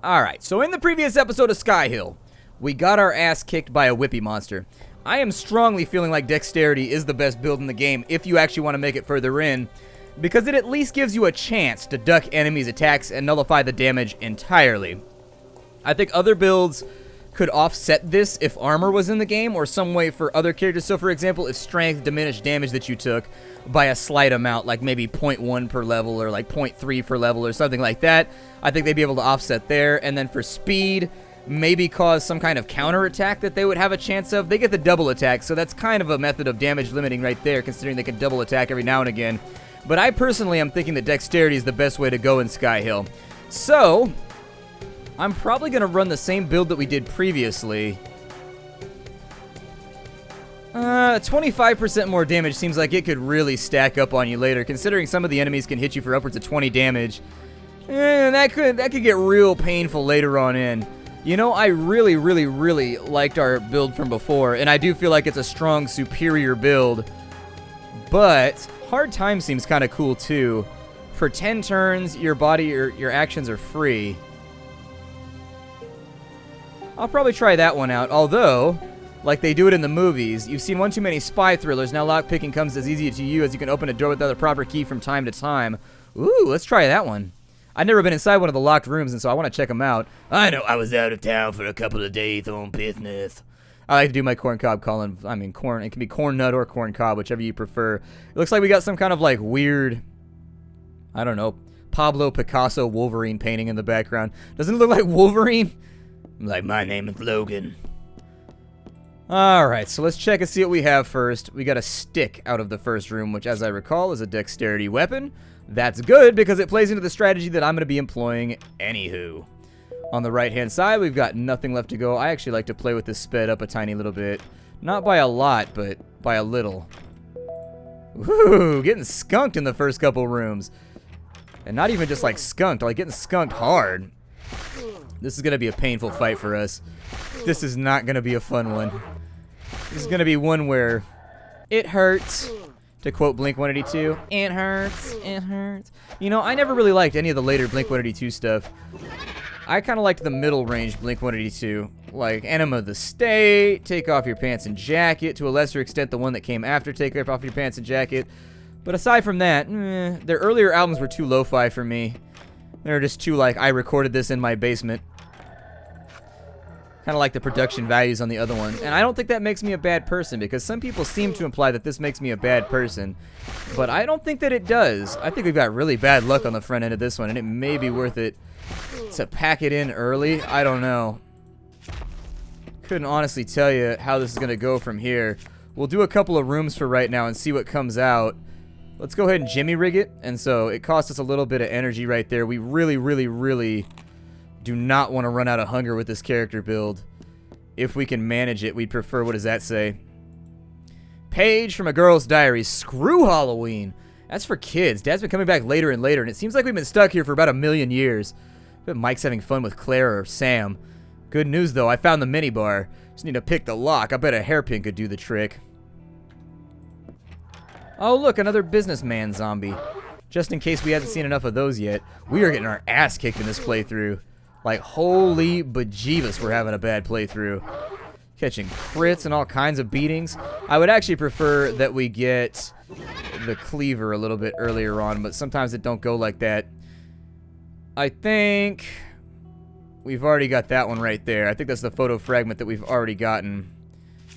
Alright, so in the previous episode of Skyhill, we got our ass kicked by a whippy monster. I am strongly feeling like dexterity is the best build in the game if you actually want to make it further in, because it at least gives you a chance to duck enemies' attacks and nullify the damage entirely. I think other builds could offset this if armor was in the game or some way for other characters. So for example, if strength diminished damage that you took by a slight amount, like maybe 0.1 per level or like 0.3 per level or something like that, I think they'd be able to offset there. And then for speed, maybe cause some kind of counter attack that they would have a chance of. They get the double attack, so that's kind of a method of damage limiting right there, considering they can double attack every now and again. But I personally am thinking that dexterity is the best way to go in Skyhill. So I'm probably going to run the same build that we did previously. 25% more damage seems like it could really stack up on you later, considering some of the enemies can hit you for upwards of 20 damage. That could get real painful later on in. You know, I really liked our build from before, and I do feel like it's a strong, superior build. But hard time seems kind of cool too. For 10 turns, your body or your actions are free. I'll probably try that one out, although, like they do it in the movies, you've seen one too many spy thrillers, now lockpicking comes as easy to you as you can open a door without a proper key from time to time. Ooh, let's try that one. I've never been inside one of the locked rooms, and so I want to check them out. I know I was out of town for a couple of days on business. I like to do my corn cob calling, corn, it can be corn nut or corn cob, whichever you prefer. It looks like we got some kind of like weird, I don't know, Pablo Picasso Wolverine painting in the background. Doesn't it look like Wolverine? Like, my name is Logan. Alright, so let's check and see what we have first. We got a stick out of the first room, which, as I recall, is a dexterity weapon. That's good, because it plays into the strategy that I'm going to be employing anywho. On the right-hand side, we've got nothing left to go. I actually like to play with this sped up a tiny little bit. Not by a lot, but by a little. Ooh, getting skunked in the first couple rooms. And not even just, like, skunked, like getting skunked hard. This is going to be a painful fight for us. This is not going to be a fun one. This is going to be one where it hurts. To quote Blink-182, it hurts, it hurts. You know, I never really liked any of the later Blink-182 stuff. I kind of liked the middle range Blink-182. Like Enema of the State, Take Off Your Pants and Jacket. To a lesser extent, the one that came after Take Off Your Pants and Jacket. But aside from that, their earlier albums were too lo-fi for me. They're just too, like, I recorded this in my basement. Kind of like the production values on the other one. And I don't think that makes me a bad person, because some people seem to imply that this makes me a bad person. But I don't think that it does. I think we've got really bad luck on the front end of this one, and it may be worth it to pack it in early. I don't know. Couldn't honestly tell you how this is going to go from here. We'll do a couple of rooms for right now and see what comes out. Let's go ahead and jimmy rig it. And so it costs us a little bit of energy right there. We really do not want to run out of hunger with this character build. If we can manage it, we'd prefer, what does that say? Page from a Girl's Diary. Screw Halloween. That's for kids. Dad's been coming back later and later, and it seems like we've been stuck here for about 1,000,000 years. I bet Mike's having fun with Claire or Sam. Good news, though. I found the minibar. Just need to pick the lock. I bet a hairpin could do the trick. Oh, look, another businessman zombie. Just in case we haven't seen enough of those yet. We are getting our ass kicked in this playthrough. Like, holy bejeebus, we're having a bad playthrough. Catching crits and all kinds of beatings. I would actually prefer that we get the cleaver a little bit earlier on, but sometimes it don't go like that. I think we've already got that one right there. I think that's the photo fragment that we've already gotten.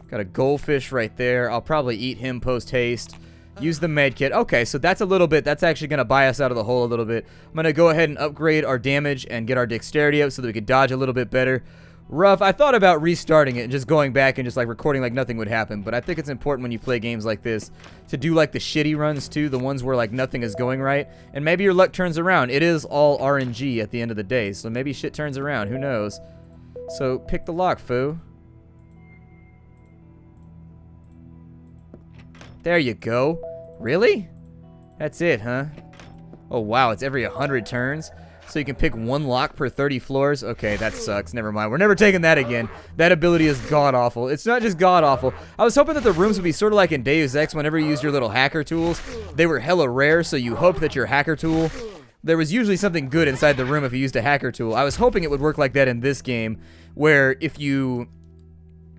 Got a goldfish right there. I'll probably eat him post-haste. Use the med kit. Okay, so that's a little bit. That's actually going to buy us out of the hole a little bit. I'm going to go ahead and upgrade our damage and get our dexterity up so that we can dodge a little bit better. Rough. I thought about restarting it and just going back and just like recording like nothing would happen. But I think it's important when you play games like this to do like the shitty runs too. The ones where like nothing is going right. And maybe your luck turns around. It is all RNG at the end of the day. So maybe shit turns around. Who knows? So pick the lock, foo. There you go. Really? That's it, huh? Oh, wow. It's every 100 turns. So you can pick one lock per 30 floors? Okay, that sucks. Never mind. We're never taking that again. That ability is god-awful. It's not just god-awful. I was hoping that the rooms would be sort of like in Deus Ex whenever you used your little hacker tools. They were hella rare, so you hope that your hacker tool there was usually something good inside the room if you used a hacker tool. I was hoping it would work like that in this game, where if you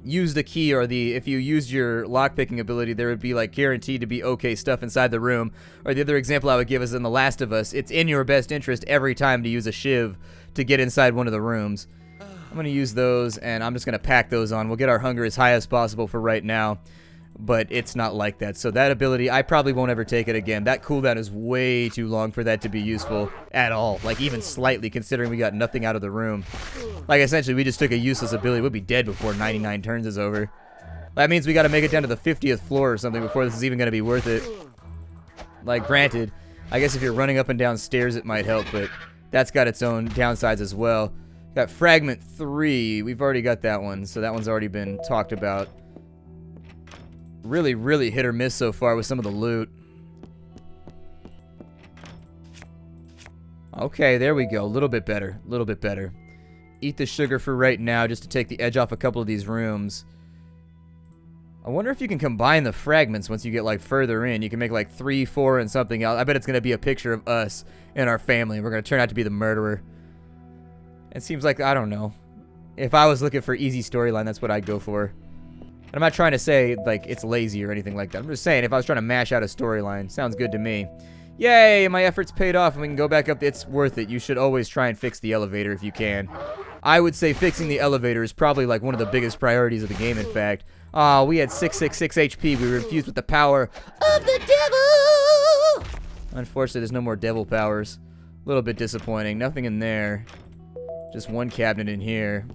used a key or if you used your lockpicking ability, there would be like guaranteed to be okay stuff inside the room. Or the other example I would give is in The Last of Us. It's in your best interest every time to use a shiv to get inside one of the rooms. I'm going to use those, and I'm just going to pack those on. We'll get our hunger as high as possible for right now, but it's not like that. So that ability, I probably won't ever take it again. That cooldown is way too long for that to be useful at all, like even slightly, considering we got nothing out of the room. Like, essentially, we just took a useless ability. We'll be dead before 99 turns is over. That means we got to make it down to the 50th floor or something before this is even going to be worth it. Like, granted, I guess if you're running up and down stairs, it might help, but that's got its own downsides as well. Got Fragment 3. We've already got that one, so that one's already been talked about. Really, really hit or miss so far with some of the loot. Okay, there we go. A little bit better. A little bit better. Eat the sugar for right now just to take the edge off a couple of these rooms. I wonder if you can combine the fragments once you get like further in. You can make like 3, 4, and something else. I bet it's going to be a picture of us and our family. We're going to turn out to be the murderer. It seems like, I don't know. If I was looking for easy storyline, that's what I'd go for. And I'm not trying to say, like, it's lazy or anything like that. I'm just saying, if I was trying to mash out a storyline, sounds good to me. Yay, my efforts paid off and we can go back up. It's worth it. You should always try and fix the elevator if you can. I would say fixing the elevator is probably, like, one of the biggest priorities of the game, in fact. Aw, we had 666 HP. We were infused with the power of the devil! Unfortunately, there's no more devil powers. A little bit disappointing. Nothing in there. Just one cabinet in here.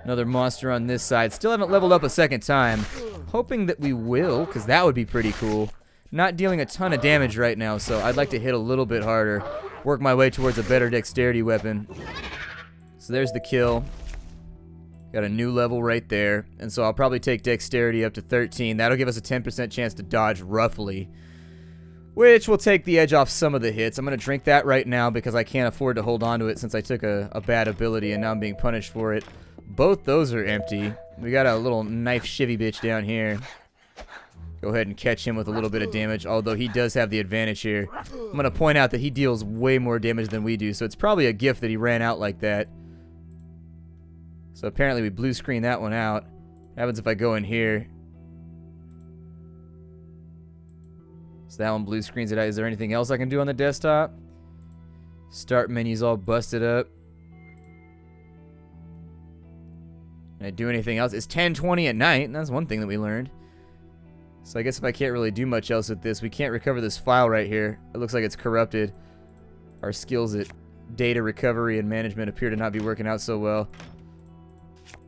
Another monster on this side. Still haven't leveled up a second time. Hoping that we will, because that would be pretty cool. Not dealing a ton of damage right now, so I'd like to hit a little bit harder. Work my way towards a better dexterity weapon. So there's the kill. Got a new level right there. And so I'll probably take dexterity up to 13. That'll give us a 10% chance to dodge roughly, which will take the edge off some of the hits. I'm going to drink that right now because I can't afford to hold on to it since I took a bad ability and now I'm being punished for it. Both those are empty. We got a little knife shivvy bitch down here. Go ahead and catch him with a little bit of damage, although he does have the advantage here. I'm going to point out that he deals way more damage than we do, so it's probably a gift that he ran out like that. So apparently we blue screen that one out. What happens if I go in here? So that one blue screens it out. Is there anything else I can do on the desktop? Start menu's all busted up. Can I do anything else? It's 10:20 at night, and that's one thing that we learned. So I guess if I can't really do much else with this, we can't recover this file right here. It looks like it's corrupted. Our skills at data recovery and management appear to not be working out so well.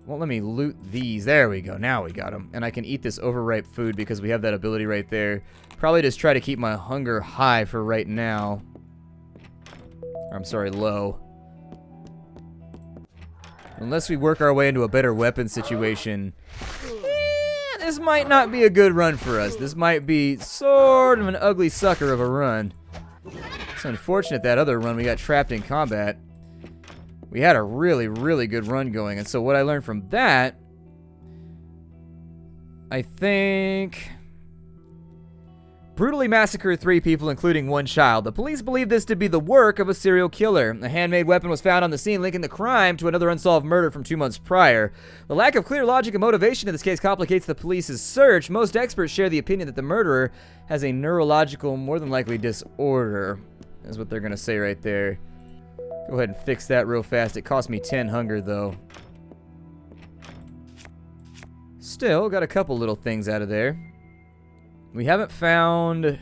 Won't let me loot these. There we go. Now we got them. And I can eat this overripe food because we have that ability right there. Probably just try to keep my hunger high for right now. Or, I'm sorry, low. Unless we work our way into a better weapon situation, this might not be a good run for us. This might be sort of an ugly sucker of a run. It's unfortunate that other run we got trapped in combat. We had a really, really good run going, and so what I learned from that, I think... Brutally massacred 3 people, including 1 child. The police believe this to be the work of a serial killer. A handmade weapon was found on the scene, linking the crime to another unsolved murder from 2 months prior. The lack of clear logic and motivation in this case complicates the police's search. Most experts share the opinion that the murderer has a neurological, more than likely, disorder. Is what they're going to say right there. Go ahead and fix that real fast. It cost me 10 hunger, though. Still, got a couple little things out of there. We haven't found...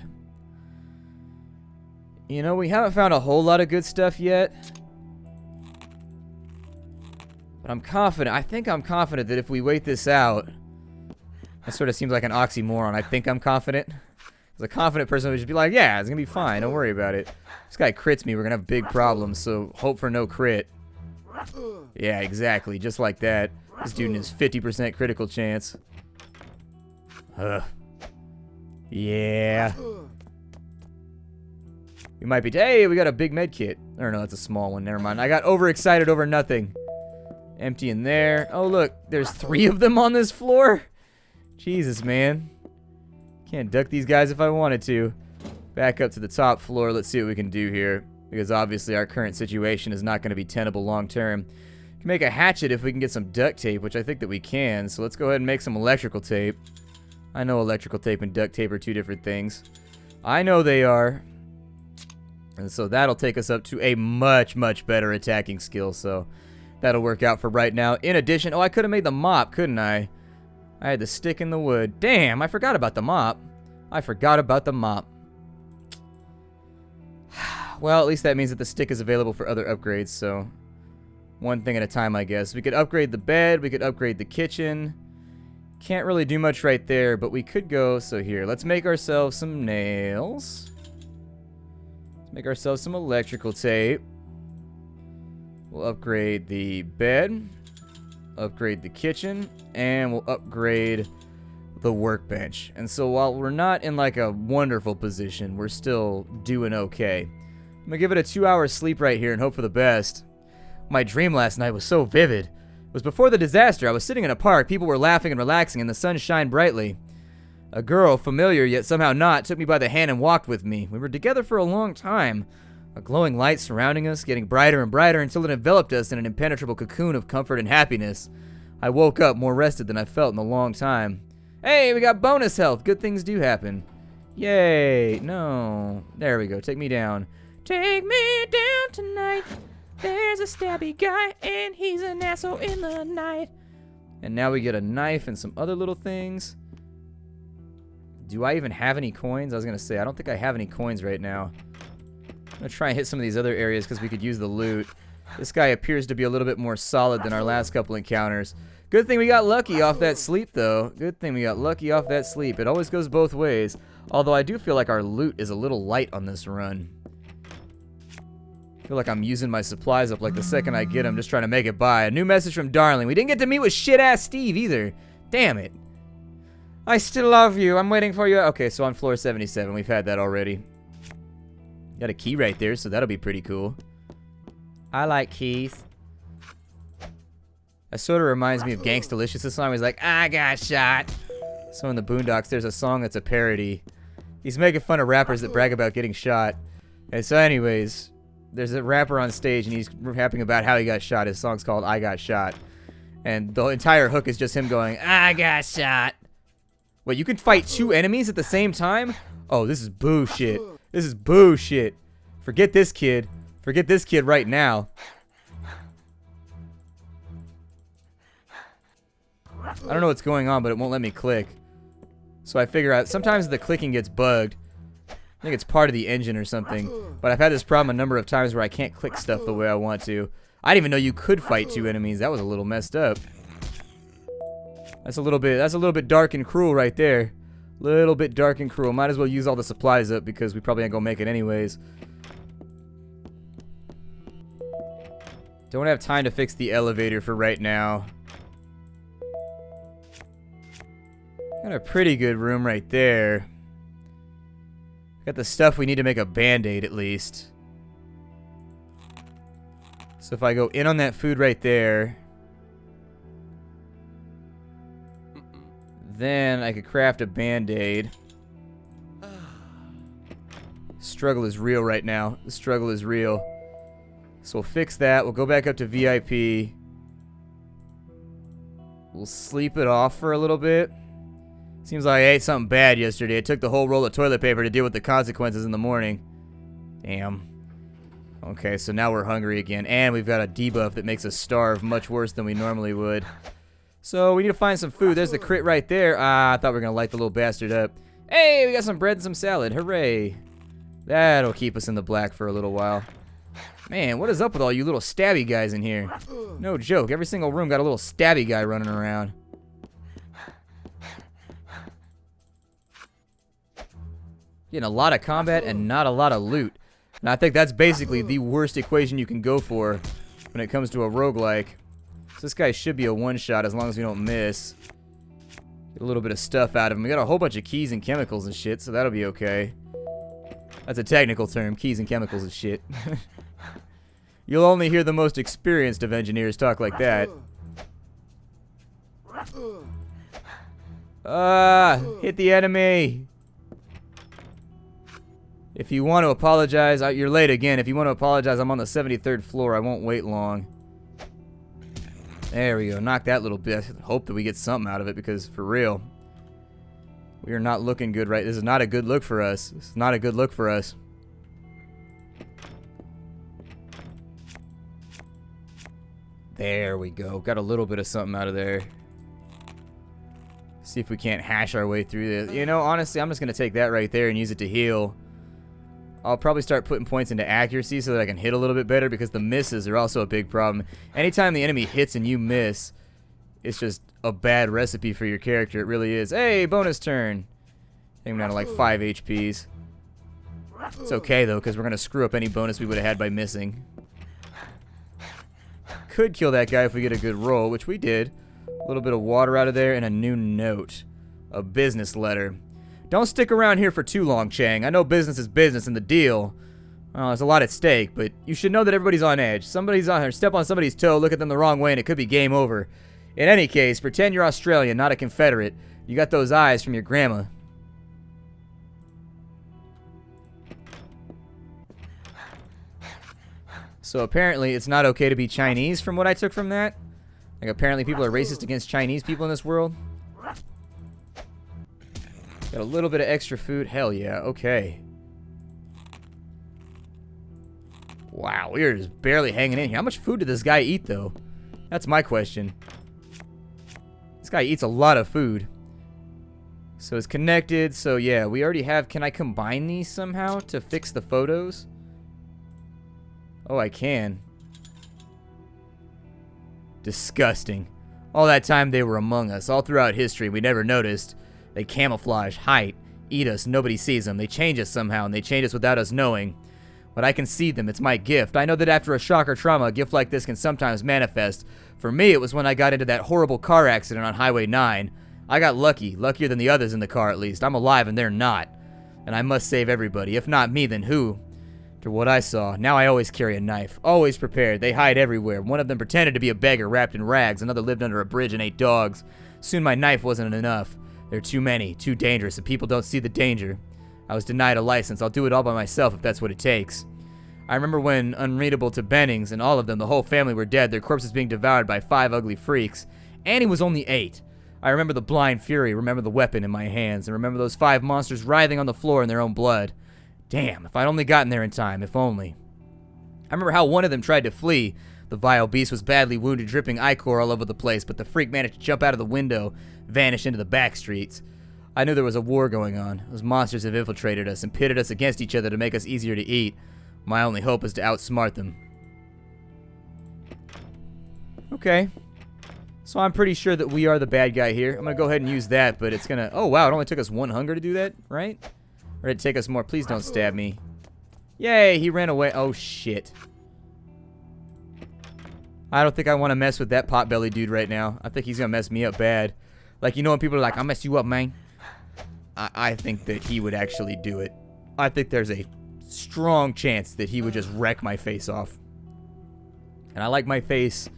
You know, we haven't found a whole lot of good stuff yet. But I'm confident. I think I'm confident that if we wait this out... That sort of seems like an oxymoron. I think I'm confident. As a confident person would just be like, yeah, it's going to be fine. Don't worry about it. This guy crits me. We're going to have big problems, so hope for no crit. Yeah, exactly. Just like that. This dude has 50% critical chance. Yeah. We might be... Hey, we got a big med kit. Or no, it's a small one. Never mind. I got overexcited over nothing. Empty in there. Oh, look. There's 3 of them on this floor. Jesus, man. Can't duck these guys if I wanted to. Back up to the top floor. Let's see what we can do here. Because obviously our current situation is not going to be tenable long term. We can make a hatchet if we can get some duct tape, which I think that we can. So let's go ahead and make some electrical tape. I know electrical tape and duct tape are two different things. I know they are. And so that'll take us up to a much, much better attacking skill. So that'll work out for right now. In addition, oh, I could have made the mop, couldn't I? I had the stick in the wood. Damn, I forgot about the mop. I forgot about the mop. Well, at least that means that the stick is available for other upgrades, so one thing at a time, I guess. We could upgrade the bed, we could upgrade the kitchen. Can't really do much right there, but we could go, so here, let's make ourselves some nails. Let's make ourselves some electrical tape. We'll upgrade the bed, upgrade the kitchen, and we'll upgrade the workbench. And so while we're not in like a wonderful position, we're still doing okay. I'm gonna give it a 2-hour sleep right here and hope for the best. My dream last night was so vivid. It was before the disaster. I was sitting in a park, people were laughing and relaxing, and the sun shined brightly. A girl, familiar yet somehow not, took me by the hand and walked with me. We were together for a long time. A glowing light surrounding us, getting brighter and brighter until it enveloped us in an impenetrable cocoon of comfort and happiness. I woke up more rested than I felt in a long time. Hey, we got bonus health. Good things do happen. Yay. No. There we go. Take me down. Take me down tonight. There's a stabby guy, and he's an asshole in the night. And now we get a knife and some other little things. Do I even have any coins? I was going to say, I don't think I have any coins right now. I'm going to try and hit some of these other areas because we could use the loot. This guy appears to be a little bit more solid than our last couple encounters. Good thing we got lucky off that sleep, though. Good thing we got lucky off that sleep. It always goes both ways. Although I do feel like our loot is a little light on this run. I feel like I'm using my supplies up like the second I get them, just trying to make it by. A new message from Darling. We didn't get to meet with shit-ass Steve either. Damn it. I still love you. I'm waiting for you. Okay, so on floor 77. We've had that already. Got a key right there, so that'll be pretty cool. I like keys. That sort of reminds me of Gangstalicious. The song was like, I got shot. So in the Boondocks, there's a song that's a parody. He's making fun of rappers that brag about getting shot. And so anyways, there's a rapper on stage and he's rapping about how he got shot. His song's called I Got Shot. And the entire hook is just him going, I got shot. Wait, you can fight two enemies at the same time? Oh, this is bullshit. This is bullshit. Forget this kid. Forget this kid right now. I don't know what's going on, but it won't let me click. So I figure out, sometimes the clicking gets bugged. I think it's part of the engine or something. But I've had this problem a number of times where I can't click stuff the way I want to. I didn't even know you could fight two enemies. That was a little messed up. That's a little bit dark and cruel right there. Little bit dark and cruel. Might as well use all the supplies up because we probably ain't gonna make it anyways. Don't have time to fix the elevator for right now. Got a pretty good room right there. Got the stuff we need to make a band-aid at least. So if I go in on that food right there, then I could craft a band-aid. Struggle is real right now. The struggle is real. So we'll fix that. We'll go back up to VIP. We'll sleep it off for a little bit. Seems like I ate something bad yesterday. I took the whole roll of toilet paper to deal with the consequences in the morning. Damn. Okay, so now we're hungry again. And we've got a debuff that makes us starve much worse than we normally would. So we need to find some food. There's the crit right there. Ah, I thought we were going to light the little bastard up. Hey, we got some bread and some salad. Hooray. That'll keep us in the black for a little while. Man, what is up with all you little stabby guys in here? No joke. Every single room got a little stabby guy running around. Getting a lot of combat and not a lot of loot. And I think that's basically the worst equation you can go for when it comes to a roguelike. So this guy should be a one-shot as long as we don't miss. Get a little bit of stuff out of him. We got a whole bunch of keys and chemicals and shit, so that'll be okay. That's a technical term, keys and chemicals and shit. You'll only hear the most experienced of engineers talk like that. Hit the enemy. If you want to apologize, you're late again. If you want to apologize, I'm on the 73rd floor. I won't wait long. There we go. Knock that little bit. Hope that we get something out of it, because for real, we are not looking good right. This is not a good look for us. This is not a good look for us. There we go. Got a little bit of something out of there. See if we can't hash our way through this. You know, honestly, I'm just going to take that right there and use it to heal. I'll probably start putting points into accuracy so that I can hit a little bit better, because the misses are also a big problem. Anytime the enemy hits and you miss, it's just a bad recipe for your character. It really is. Hey, bonus turn. I think I'm down to like 5 HPs. It's okay, though, because we're going to screw up any bonus we would have had by missing. Could kill that guy if we get a good roll, which we did. A little bit of water out of there and a new note. A business letter. Don't stick around here for too long, Chang. I know business is business and the deal. There's a lot at stake, but you should know that everybody's on edge. Somebody's on here, step on somebody's toe, look at them the wrong way, and it could be game over. In any case, pretend you're Australian, not a Confederate. You got those eyes from your grandma. So apparently it's not okay to be Chinese from what I took from that. Like apparently people are racist against Chinese people in this world. Got a little bit of extra food. Hell yeah, okay. Wow, we are just barely hanging in here. How much food did this guy eat though? That's my question. This guy eats a lot of food. So it's connected, so yeah, we already have, can I combine these somehow to fix the photos? Oh, I can. Disgusting. All that time they were among us. All throughout history, we never noticed. They camouflage, hide, eat us, nobody sees them. They change us somehow, and they change us without us knowing. But I can see them. It's my gift. I know that after a shock or trauma, a gift like this can sometimes manifest. For me, it was when I got into that horrible car accident on Highway 9. I got lucky. Luckier than the others in the car, at least. I'm alive, and they're not. And I must save everybody. If not me, then who? To what I saw, now I always carry a knife. Always prepared. They hide everywhere. One of them pretended to be a beggar wrapped in rags. Another lived under a bridge and ate dogs. Soon my knife wasn't enough. There are too many, too dangerous, and people don't see the danger. I was denied a license. I'll do it all by myself if that's what it takes. I remember when, unreadable to Bennings, and all of them, the whole family were dead, their corpses being devoured by 5 ugly freaks. Annie was only 8. I remember the blind fury, remember the weapon in my hands, and remember those 5 monsters writhing on the floor in their own blood. Damn, if I'd only gotten there in time, if only. I remember how one of them tried to flee. The vile beast was badly wounded, dripping ichor all over the place, but the freak managed to jump out of the window, vanish into the back streets. I knew there was a war going on. Those monsters have infiltrated us and pitted us against each other to make us easier to eat. My only hope is to outsmart them. Okay. So I'm pretty sure that we are the bad guy here. I'm going to go ahead and use that, but it's going to... Oh, wow, it only took us 1 hunger to do that, right? Or did it take us more? Please don't stab me. Yay, he ran away. Oh, shit. I don't think I want to mess with that potbelly dude right now. I think he's going to mess me up bad. Like, you know when people are like, I'll mess you up, man? I think that he would actually do it. I think there's a strong chance that he would just wreck my face off. And I like my face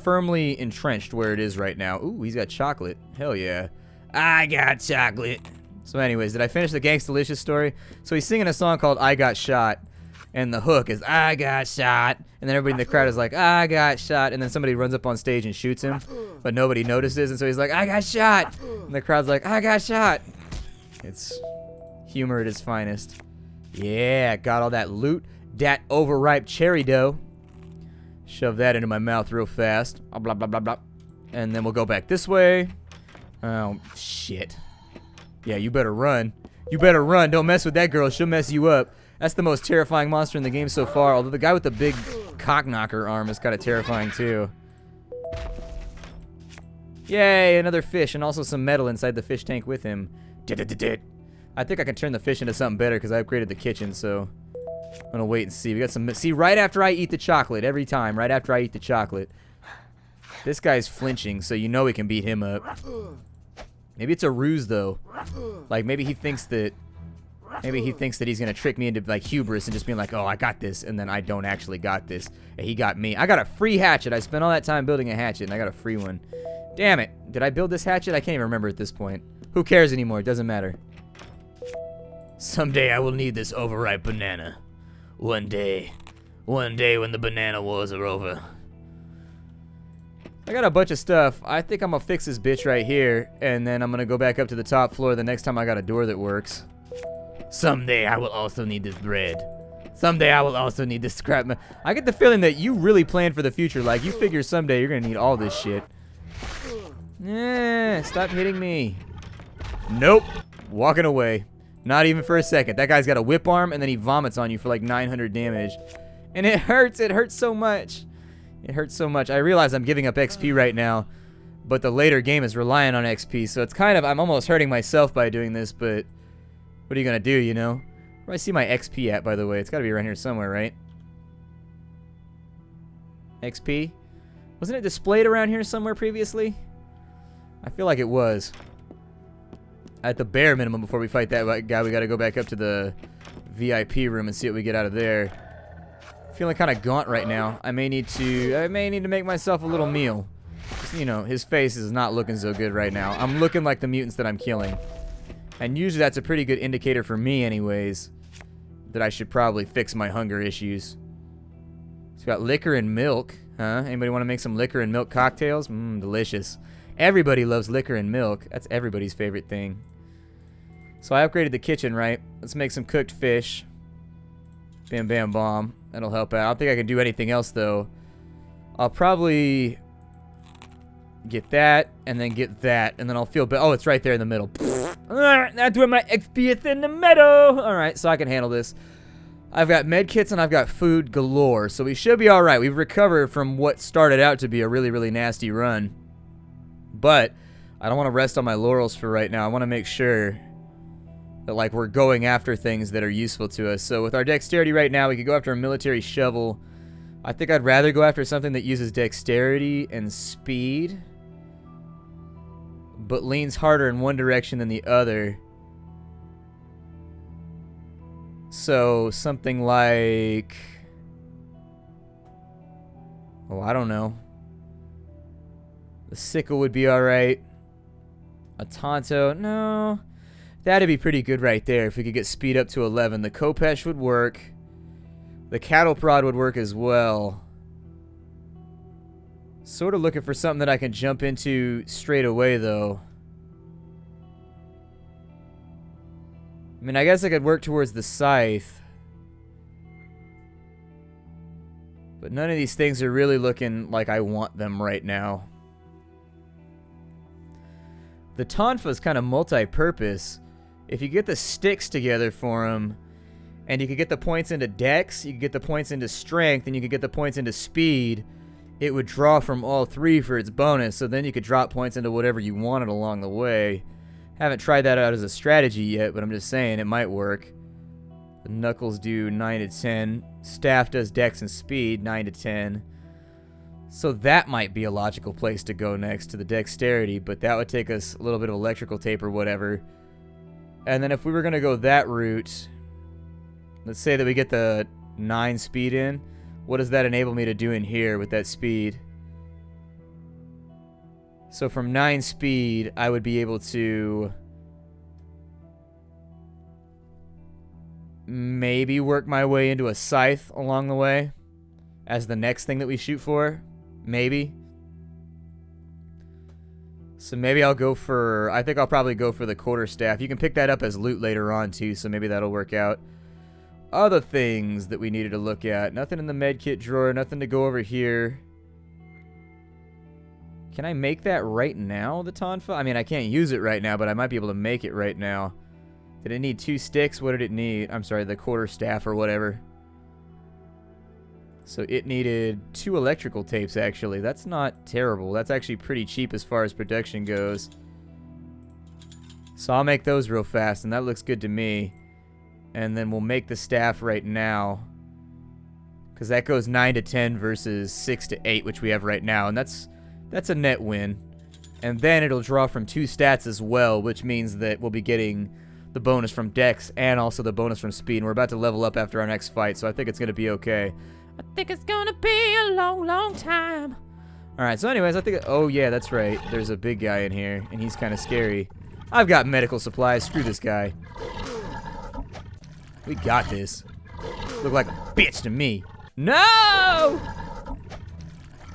firmly entrenched where it is right now. Ooh, he's got chocolate. Hell yeah. I got chocolate. So anyways, did I finish the Gangstalicious story? So he's singing a song called I Got Shot. And the hook is, I got shot. And then everybody in the crowd is like, I got shot. And then somebody runs up on stage and shoots him. But nobody notices. And so he's like, I got shot. And the crowd's like, I got shot. It's humor at its finest. Yeah, got all that loot. Dat overripe cherry dough. Shove that into my mouth real fast. Blah, blah, blah, blah. And then we'll go back this way. Oh, shit. Yeah, you better run. You better run. Don't mess with that girl. She'll mess you up. That's the most terrifying monster in the game so far. Although the guy with the big cock knocker arm is kind of terrifying too. Yay, another fish and also some metal inside the fish tank with him. I think I can turn the fish into something better because I upgraded the kitchen, so I'm gonna wait and see. We got some. See, right after I eat the chocolate, every time, right after I eat the chocolate. This guy's flinching, so you know we can beat him up. Maybe it's a ruse though. Like maybe he thinks that he's gonna trick me into like hubris and just being like, oh, I got this, and then I don't actually got this. And he got me. I got a free hatchet. I spent all that time building a hatchet, and I got a free one. Damn it. Did I build this hatchet? I can't even remember at this point. Who cares anymore? It doesn't matter. Someday I will need this overripe banana. One day when the banana wars are over. I got a bunch of stuff. I think I'm gonna fix this bitch right here, and then I'm gonna go back up to the top floor the next time I got a door that works. Someday I will also need this bread. Someday I will also need this scrap. I get the feeling that you really plan for the future. Like, you figure someday you're gonna need all this shit. Stop hitting me. Nope. Walking away. Not even for a second. That guy's got a whip arm, and then he vomits on you for like 900 damage. And it hurts. It hurts so much. It hurts so much. I realize I'm giving up XP right now, but the later game is relying on XP, so it's kind of, I'm almost hurting myself by doing this, but what are you gonna do, you know? Where do I see my XP at, by the way? It's gotta be around here somewhere, right? XP? Wasn't it displayed around here somewhere previously? I feel like it was. At the bare minimum, before we fight that guy, we gotta go back up to the VIP room and see what we get out of there. Feeling kind of gaunt right now. I may need to make myself a little meal. Just, you know, his face is not looking so good right now. I'm looking like the mutants that I'm killing. And usually that's a pretty good indicator for me anyways, that I should probably fix my hunger issues. It's got liquor and milk. Huh? Anybody want to make some liquor and milk cocktails? Mmm, delicious. Everybody loves liquor and milk. That's everybody's favorite thing. So I upgraded the kitchen, right? Let's make some cooked fish. Bam, bam, bomb. That'll help out. I don't think I can do anything else, though. I'll probably get that, and then get that, and then I'll feel better. Oh, it's right there in the middle. That's where my XP is, in the middle. Alright, so I can handle this. I've got med kits, and I've got food galore, so we should be alright. We've recovered from what started out to be a really, really nasty run. But I don't want to rest on my laurels for right now. I want to make sure that, like, we're going after things that are useful to us. So with our dexterity right now, we could go after a military shovel. I think I'd rather go after something that uses dexterity and speed, but leans harder in one direction than the other. So something like, oh, I don't know. The sickle would be alright. A Tonto, no. That'd be pretty good right there if we could get speed up to 11. The Kopesh would work. The Cattle Prod would work as well. Sort of looking for something that I can jump into straight away, though. I mean, I guess I could work towards the Scythe. But none of these things are really looking like I want them right now. The Tonfa's kind of multi-purpose. If you get the sticks together for him, and you could get the points into dex, you could get the points into strength, and you could get the points into speed, it would draw from all three for its bonus, so then you could drop points into whatever you wanted along the way. Haven't tried that out as a strategy yet, but I'm just saying it might work. The Knuckles do 9 to 10. Staff does dex and speed, 9 to 10. So that might be a logical place to go next to the dexterity, but that would take us a little bit of electrical tape or whatever. And then if we were going to go that route, let's say that we get the 9 speed in. What does that enable me to do in here with that speed? So from 9 speed, I would be able to maybe work my way into a Scythe along the way as the next thing that we shoot for. Maybe. So maybe I'll go for, I think I'll probably go for the quarterstaff. You can pick that up as loot later on too, so maybe that'll work out. Other things that we needed to look at. Nothing in the medkit drawer, nothing to go over here. Can I make that right now, the Tonfa? I mean, I can't use it right now, but I might be able to make it right now. Did it need 2 sticks? What did it need? I'm sorry, the quarterstaff or whatever. So it needed 2 electrical tapes, actually. That's not terrible. That's actually pretty cheap as far as production goes. So I'll make those real fast, and that looks good to me. And then we'll make the staff right now, because that goes 9 to 10 versus 6 to 8, which we have right now, and that's a net win. And then it'll draw from 2 stats as well, which means that we'll be getting the bonus from Dex and also the bonus from Speed. And we're about to level up after our next fight, so I think it's going to be okay. I think it's going to be a long, long time. Alright, so anyways, I think... Oh, yeah, that's right. There's a big guy in here, and he's kind of scary. I've got medical supplies. Screw this guy. We got this. Look like a bitch to me. No!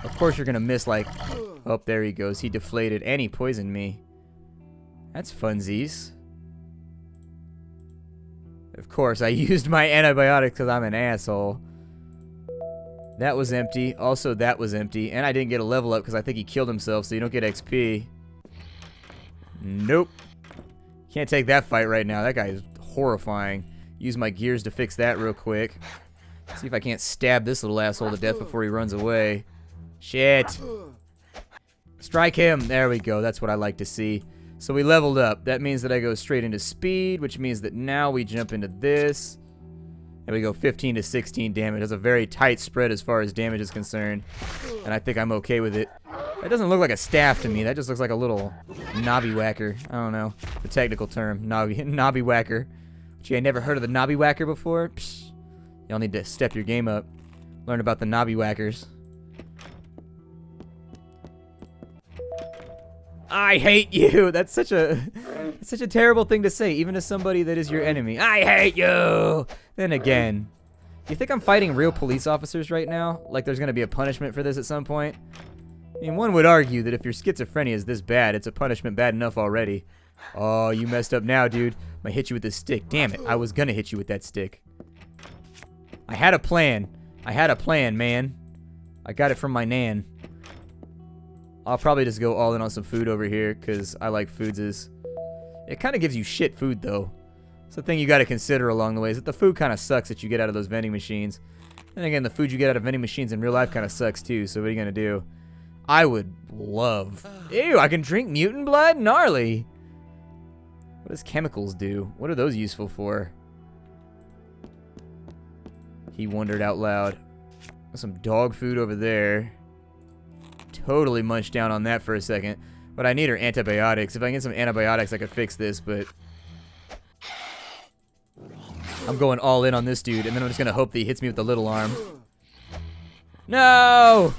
Of course you're gonna miss like... Oh, there he goes. He deflated and he poisoned me. That's funsies. Of course, I used my antibiotics because I'm an asshole. That was empty. Also, that was empty. And I didn't get a level up because I think he killed himself, so you don't get XP. Nope. Can't take that fight right now. That guy is horrifying. Use my gears to fix that real quick. See if I can't stab this little asshole to death before he runs away. Shit. Strike him. There we go. That's what I like to see. So we leveled up. That means that I go straight into speed, which means that now we jump into this. And we go 15 to 16 damage. That's a very tight spread as far as damage is concerned. And I think I'm okay with it. That doesn't look like a staff to me. That just looks like a little knobby whacker. I don't know the technical term. Knobby whacker. Gee, I never heard of the knobby whacker before. Psh, y'all need to step your game up. Learn about the knobby whackers. I hate you. That's such a terrible thing to say, even to somebody that is your enemy. I hate you. Then again, you think I'm fighting real police officers right now? Like there's gonna be a punishment for this at some point? I mean, one would argue that if your schizophrenia is this bad, it's a punishment bad enough already. Oh, you messed up now, dude. I'm gonna hit you with this stick. Damn it, I was gonna hit you with that stick. I had a plan. I had a plan, man. I got it from my nan. I'll probably just go all in on some food over here, because I like foodses. It kind of gives you shit food, though. It's the thing you got to consider along the way, is that the food kind of sucks that you get out of those vending machines. And again, the food you get out of vending machines in real life kind of sucks, too, so what are you going to do? I would love... Ew, I can drink mutant blood? Gnarly! What does chemicals do? What are those useful for? He wondered out loud. Some dog food over there. Totally munched down on that for a second. What I need are antibiotics. If I can get some antibiotics, I could fix this, but... I'm going all in on this dude, and then I'm just going to hope that he hits me with the little arm. No!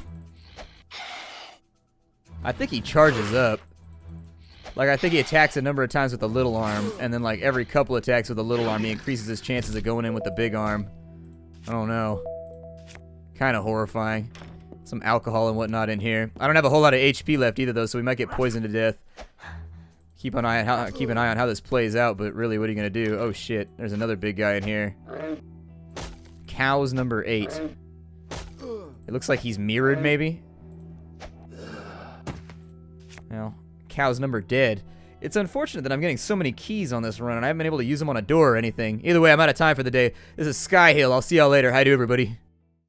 I think he charges up. Like, I think he attacks a number of times with the little arm, and then, like, every couple attacks with the little arm, he increases his chances of going in with the big arm. I don't know. Kind of horrifying. Some alcohol and whatnot in here. I don't have a whole lot of HP left either, though, so we might get poisoned to death. Keep an eye on how this plays out, but really, what are you gonna do? Oh shit! There's another big guy in here. Cow's number 8. It looks like he's mirrored, maybe. Well, cow's number dead. It's unfortunate that I'm getting so many keys on this run, and I haven't been able to use them on a door or anything. Either way, I'm out of time for the day. This is Skyhill. I'll see y'all later. Hi to everybody.